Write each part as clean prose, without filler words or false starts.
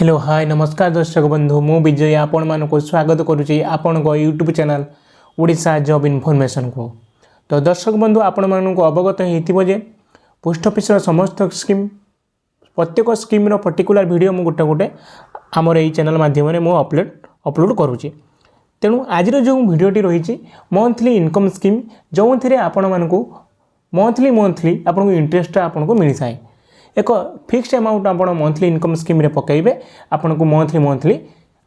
Hello hi नमस्कार दर्शक बंधु मु विजय आपण मानक स्वागत करुच्ची आपण YouTube channel Odisha job information को। तो दर्शक बंधु आपण मानक अवगत हो पोस्ट ऑफिस समस्त स्कीम प्रत्येक स्कीम पर्टिकुलर वीडियो मु गोटे गोटे आमर यही चैनल माध्यम मु अपलोड करुच्ची। तेणु आज जो भिडटी रही मंथली इनकम स्कीम जो थे आपण मानक मंथली आपको इंटरेस्ट आपको मिल जाए एक फिक्स्ड अमाउंट आप मंथली इनकम स्कीम रे पकेबे आपन को मंथली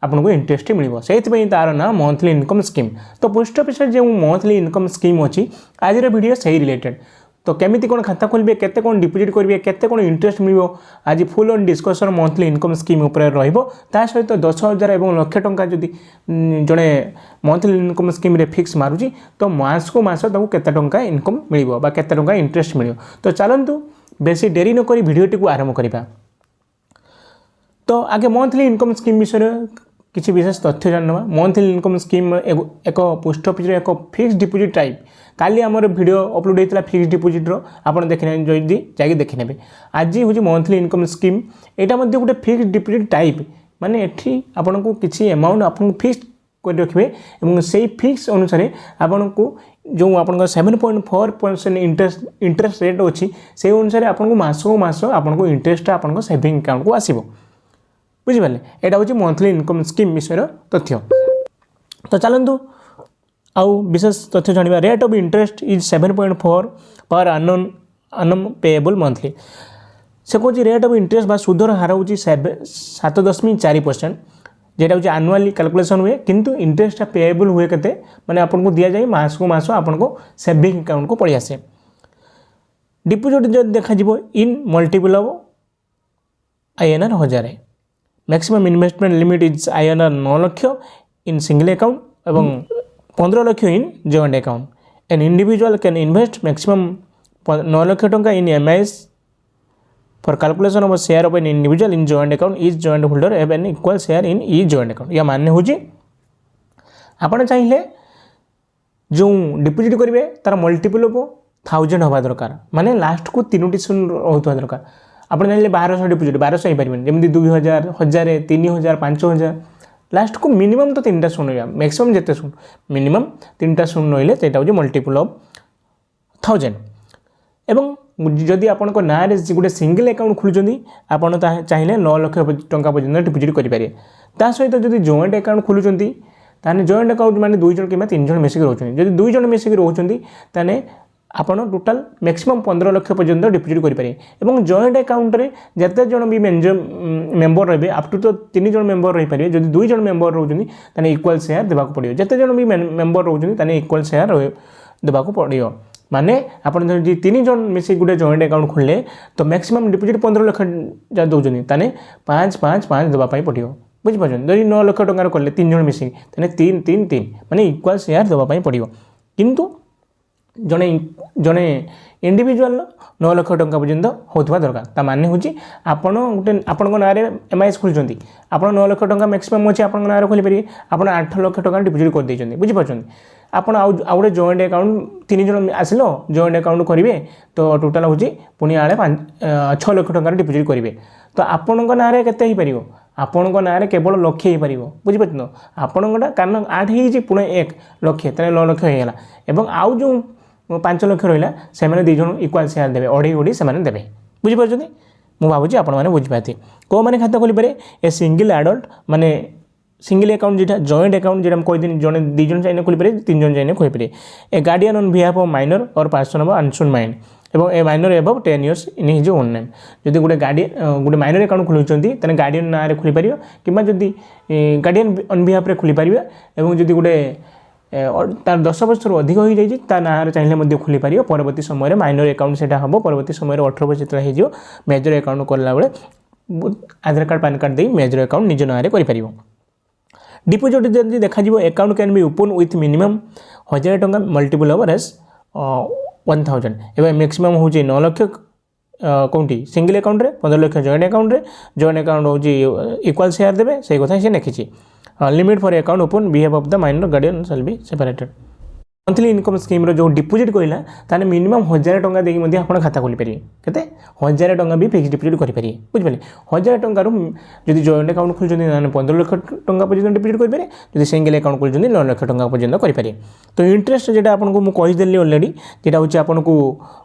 आपको इंटरेस्ट मिल से तार ना मंथली इनकम स्कीम। तो पोस्ट ऑफिस जो मंथली इनकम स्कीम अच्छी आज वीडियो से रिलेटेड तो केमिति कोन खाता खोलबे केते कोन डिपोजिट करिवे केते कोन इंटरेस्ट मिलिबो आज full on discussion monthly income scheme ऊपर रहिबो। ता सहित 10,000 एवं लाख टंका जदि जड़े मंथली इनकम स्कीम रे फिक्स मारुची तो मास को मास ताको केते टंका इनकम मिलिबो बा केते टंका इंटरेस्ट मिलिबो। तो चलंतु बेसी देरी न करी वीडियोटी को आरंभ करिबा। तो आगे मंथली इनकम स्कीम विषय किसी विशेष तथ्य जानवा। मंथली इनकम स्कीम एक पोस्ट ऑफिस एक फिक्स्ड डिपोजिट टाइप काली आमर वीडियो अपलोड होता फिक्स्ड डिपोजिट आप देखने जल्दी जाकि देखने आज हूँ मंथली इनकम स्कीम यहाँ गोटे फिक्स्ड डिपोजिट टाइप माने एठी आपन को किसी अमाउंट आपन फिक्स कर रखिए और से फिक्स अनुसार आपन को जो आप 7.4% इंटरेस्ट रेट अच्छी से अनुसार आपको मासक मास आपको इंटरेस्ट आपको सेविंग अकाउंट को आसो बुझिपारे। यहाँ हूँ मंथली इनकम स्कीम विषय तथ्य। तो चलतु आउ विशेष तथ्य जाना। रेट ऑफ इंटरेस्ट इज 7.4 पर annum पेएबल मंथली। से कौन रेट ऑफ इंटरेस्ट बा सुधर हार हूँ 7.4% जेटा हूँ आनुआली कैलकुलेशन हुए किंतु इंटरेस्ट पेएबल हुए केते माने आपको दिया जाए मास को मास आपको सेविंग अकाउंट को पड़ी आसे। डिपोजिट जो देखा इन multiple of INR 1000 maximum investment limit is INR 9 lakh in single account एवं 15 lakh in joint account. An individual can invest maximum 9 lakh टंका इन MIS for calculation of share of an individual in joint account is joint holder have an equal share in E joint account. या माने हूँ आपड़ चाहिए जो deposit करेंगे तार multiple of 1000 हवा दरकार माने लास्ट को 3टी शून्य होता दरकार। आप चाहिए 1200 डिपोजिट 1200 हो पारे जमी 2000 1000 3000 5000 लास्ट को मिनिमम तो 3टा शून्य रहा मैक्सिमम जिते शून्य मिनिमम 3टा शून्य रही है हूँ मल्टीपल ऑफ 1000। एवं जदि आपण ना गोटे सिंगल अकाउंट खोलुँच आपड़ चाहिए 9 लाख टंका पर्यटन डिपोजिट करेंगे। ता सहित जदि जॉइंट अकाउंट खोलुँच ताने जॉइंट अकाउंट माने 2 जन कि 3 जन मिसिक रोचुं जदि 2 जन मिसिक रोचुं ताने आपण टोटाल मैक्सिमम 15 लाख पर्यटन डिपोजिट करेंगे। और जॉइंट अकाउंट रे जिते जन भी मेंबर रहे अप टू तो 3 जन मेंबर रही पारे जदि 2 जन मेंबर रोचुं ताने इक्वल शेयर देवाक पड़ो जिते जन भी मेंबर रोचुं ताने इक्वल शेयर देवाक पड़ो माने आप 3 जन मिसी गोटे जॉइंट अकाउंट खोले तो मैक्सिमम डिपोजिट 15 लाख जहाँ दौरान ताने 5-5-5 देवाई पड़ो बुझीपार। यदि 9 लाख टकर कले 3 जन मिसिक ताने 3-3-3 माने इक्वल शेयर देवाई पड़ो किंतु जड़े जड़े इंडिविजुअल 9 लाख टंका पर्यंत होता दरकार। ता माने हूँ आपड़ गोटे आपण ना MIS खोलुँच आप 9 लाख टंका मैक्सिमम अच्छे आप ना खोली पारे आप 8 लाख टका डिपोजिट कर देते बुझीपार। आप गोटे जॉइंट अकाउंट 3 जन आसिल जॉइंट अकाउंट करेंगे तो टोटाल हूँ पुणी आड़े 6 लाख टकर डिपोजिट करेंगे तो आपण ना के आपण ना केवल लक्षे हो पार बुझीपार। आपणटा कारण 8 हो पुणे 1 लक्षे 9 लाख होगा और आउ जो 5 लाख रहा से 2 जन इक्वाल शेयर देवे अढ़ी से देवे बुझीपार। मुझे भावुँ आपने बुझीपारे कौ मैंने खाता खोली पारे ए सिंगल एडल्ट माने सिंगल अकाउंट जेटा जॉइंट अकाउंट जेटा कहीदिन जड़े 2 जन चाहिए खोली पारे 3 जन चाहिए खोली पारे। A guardian on behalf of minor or person of unsound mind एवं a minor above 10 years in his own name. जब गोटे गार्डियन गोटे माइनर अकाउंट खोलुँच गार्डियन ना खोली पार कि गार्डियन ऑन बिहाफ खोली पार और जब गोटे तार 10 वर्ष अधिक हो जाए ना चाहिए खोली पार परवर्ती समय माइनर अकाउंट से हम परवर्ती समय 18 वर्ष जितने हो मेजर अकाउंट कला बेले आधार कार्ड पैन कार्ड दे मेजर अकाउंट निज ना कर। डिपोजिट जब देखा account can be open with minimum 1000 टंका मल्टीपल ऑफ 1000 एवं मैक्सिमम हूँ 9 लाख कौटी सिंगल अकाउंट रे 15 लाख जॉइंट अकाउंट हूँ इक्वल शेयर देवे से कथा से लिखी limit for account open behave of the minor guardian shall be separated. Monthly income scheme जो डिपोजिट कहला ताने मिनिमम 1000 टंका देकी मध्ये आपण खाता खोली पारे केते 1000 टंका भी फिक्स डिपोजिट करि पारे बुझबले 1000 टंका रो जदि जॉइंट अकाउंट खोल जदि 15 लाख टंका पर्यंत डिपोजिट करि पारे जदि सिंगल अकाउंट खोल जदि 9 लाख टंका पर्यंत करि पारे तो इंटरेस्ट जेटा आपन को मु कहि देली ऑलरेडी जेटा होची आपन को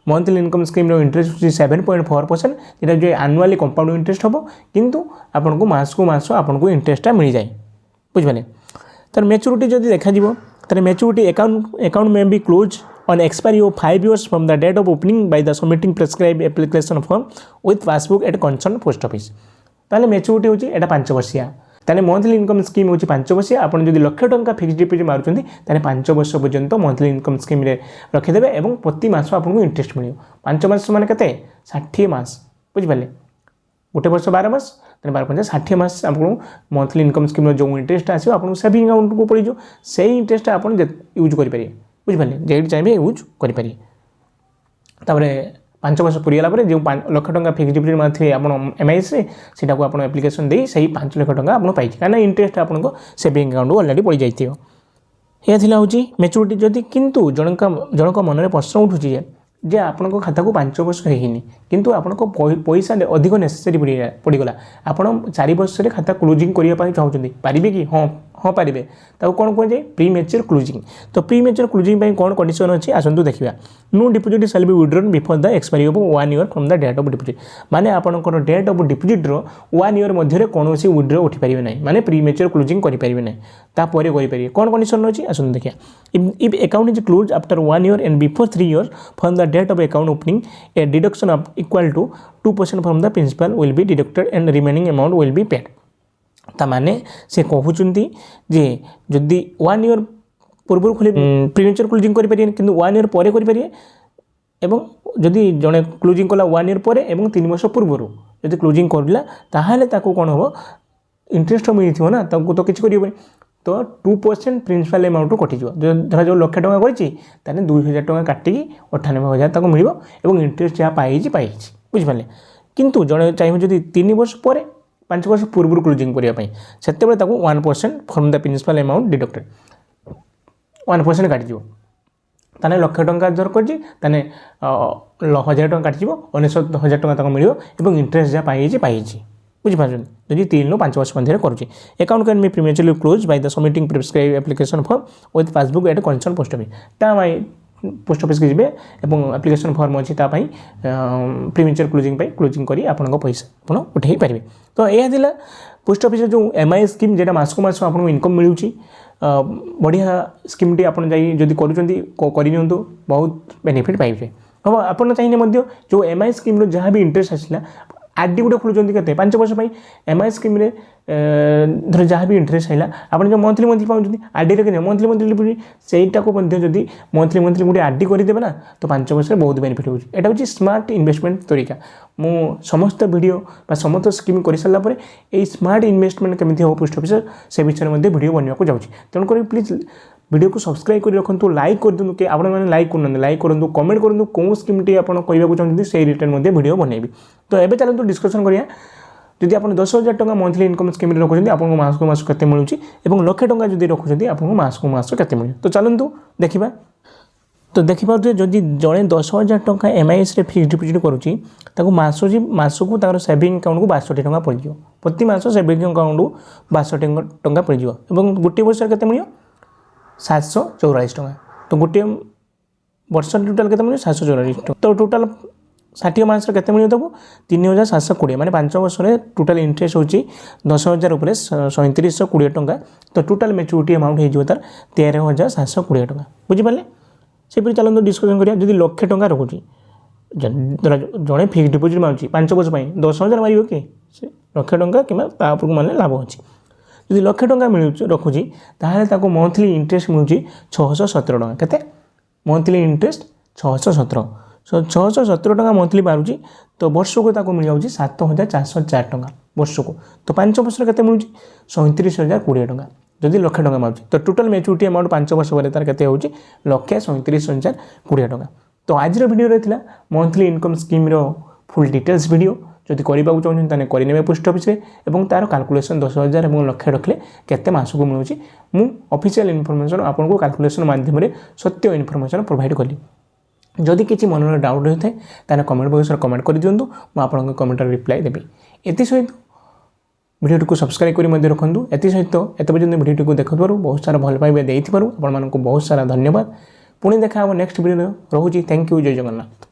मंथली इनकम स्कीम रो इंटरेस्ट होची 7.4% जेटा जो एनुअली कंपाउंड इंटरेस्ट हबो किंतु आपन को मास आपन को इंटरेस्ट मिल जाए बुझबले तर मैच्योरिटी जदि देखा जिवो तर maturity account may be closed on expiry of 5 years from the date of opening by the submitting prescribed application form with passbook at concerned post office ताले मैच्योरिटी होची एटा 5 वर्षिया ताले मंथली इनकम स्कीम होची 5 वर्षिया आपण जदि लाख टंका फिक्स डिपोजिट मारुचंती ताले 5 वर्ष पर्यंत मंथली इनकम स्कीम रे रखि देबे एवं प्रति मास आपन को इंटरेस्ट मिलियो 5 मास माने कते 60 मास बुझ पाले गोटे वर्ष 12 मास 12 मास आपको मंथली इनकम स्कीम जो इंटरेस्ट आसो आप सेविंग अकाउंट को पड़ी से इंटरेस्ट आप यूज करेंगे बुझिपारे जेट चाहिए यूज करेंगे तापर 5 वर्ष पूरीगला जो 5 लाख टंका फिक्स डिपोजिट मारे आप एमआईएस को आप एप्लिकेशन दे से 5 लाख टंका आप पाई कहीं इंटरेस्ट आपको सेविंग अकाउंट ऑलरेडी पड़ जाइए यह हूँ मैच्योरिटी जदि किंतु जनक मन में प्रश्न उठुची जे आपण खाता को 5 वर्ष होनी किंतु आपण पैसा अधिक नेसेसरी पड़गला आपण 4 वर्ष खाता क्लोजिंग करने चाहते पारे कि हाँ हाँ पारे ताको कौन कह जाए प्री मैच्योर क्लोजिंग तो प्री मैच्योर क्लोजिंग कौन कंडीशन अच्छी आसतु देखा no deposit shall be withdrawn before the expiry of 1 year from the date of deposit माने आपनकर डेट ऑफ डिपोजिट रो 1 ईयर मध्य कौन विथड्रॉ उठी पारे ना माने प्री मैच्योर क्लोजिंग करें ना तापर करेंगे कौन कंडीशन अच्छी आसतु देखा if account is close after 1 year and before 3 year from the date of account opening a deduction of equal to 2% from the principal will be deducted and remaining amount will be paid ताने से कहते जे जदि 1 year पूर्व खोली pre mature closing करें कि 1 year पर करें एवं जदि जड़े क्लोजिंग कला 1 ईयर पर 3 वर्ष पूर्व जदि क्लोजिंग करला ताहले ताको कौन हम इंटरेस्ट मिली ना तो किसी कर तो 2% प्रिंसिपल अमाउंट कटिज धर जो लाख टंका कर 2000 टंका काटिकी 98,000 मिल और इंटरेस्ट जहाँ पाई बुझिपारे किंतु जड़े चाहिए जदि 3 वर्ष पर 5 वर्ष पूर्व क्लोजिंग करने से 1% from the principal amount deducted 1% काटिज ताने लाख टंका धर कर 1000 टंका काटिज 19,000 टंका मिल और इंटरेस्ट जहाँ पाई बुझिपार जदि 3 ରୁ 5 वर्ष मध्य करुँचे account can be prematurely closed by the submitting prescribed application form with passbook at concern post office post office के जी और एप्लिकेशन फॉर्म अच्छी प्रीमेचुर क्लोजिंग करी आपन पैसा आप उठे पारे तो यह पोस्ट ऑफिस जो एमआई स्कीम जेटा मास को मास आपको इनकम मिलूँ बढ़िया स्कीम टी आपड़ जदि कर बहुत बेनिफिट पाइबे हम आपड़ चाहिए जो एमआई स्कीम जहाँ भी इंटरेस्ट आसला आरडी गोटे खोलुंट के 5 वर्ष एमआई स्कीम धर जहाँ भी इंटरेस्ट है आप जो मंथली पाँच आरडी रे मंथली डिपोजिट सेटा को जब मंथली गोटे आरडी करदे ना तो 5 वर्ष बहुत बेनिफिट होता हूँ स्मार्ट इन्वेस्टमेंट तरीका मु समस्त वीडियो समस्त स्कीम कर सारापर ये स्मार्ट इन्वेस्टमेंट केमी हम पोस्ट ऑफिस से विषय में वीडियो बनवाक जाऊँगी तेणुक प्लीज वीडियो को सब्सक्राइब कर रखु लाइक कर दिखाँ कि आप लाइक करूँ कमेंट करूँ कौन स्कीम टी आप कहूँ चाहते से रिटर्न वीडियो बनैबी तो ये चलते डिस्कसन करिया जदि आप 10,000 टंका मंथली इनकम स्कीम रखुच्च आपको मास को मास केते मिलूँ और लाख टंका जदि रखुच्च आपको मास को मास केते मिले तो चलतु देखा तो देखिए जदि जड़े 10,000 टंका एमआईएस फिक्स डिपोजिट करुँची मासको तार सेविंग अकाउंट को 62 टंका पड़ जाए प्रति मास सेविंग अकाउंट को 62 टंका पड़ जाए और गोटे वर्ष के मिले 744 टंका तो गोटे वर्ष टोटाल के मिले 744 टंका तो टोटाल 60 मास के मिले तब 3,720 माने 5 वर्ष टोटाल इंटरेस्ट हो 10,000 उपर 3720 टंका तो टोटाल मैच्योरिटी अमाउंट हो तार 13,720 टंका बुझिपारे से चलते डिस्कसन करिया जदि लाख टंका रखुची जड़े फिक्स डिपोजिट मारूँ 5 वर्ष 10,000 मार कि लाख टंका कि माने लाभ अच्छी जदि लाख टंका मिलूँ रखुची ताहले मंथली इंटरेस्ट मिलूँ 617 टंका केते मंथली इंटरेस्ट 617 617 टंका मंथली मारूँ तो वर्ष को मिल जाऊँगी 7,404 टंका वर्ष को तो 5 वर्ष के मिलूँ 37,020 टंका जदि लाख टंका मारूँ तो टोटाल मैच्योरिटी अमाउंट 5 वर्ष पर तार केते होउची 1,37,020 टंका तो आज video monthly income scheme full details video जदि करने चाहते करेंगे पोस्ट ऑफिस और तार कैलकुलेशन 10,000 और लक्ष्य रखले केते मासक मिलूँ मु ऑफिशियल इनफॉरमेशन आपको कैलकुलेशन माध्यम सत्य इनफॉरमेशन प्रोवाइड कली जदि किसी मन में डाउट रही है कमेंट बॉक्स में कमेंट कर दिंतु मुझे कमेंट रिप्लाई देवी एति सहित भिडियो को सब्सक्राइब कर रखुँ एति सहित एत पर्यटन भिडियो को देखु बहुत सारा भल पाइबा आपको बहुत सारा धन्यवाद पुणी देखा नेक्स्ट भिडियो रोचे थैंक यू जय जगन्नाथ।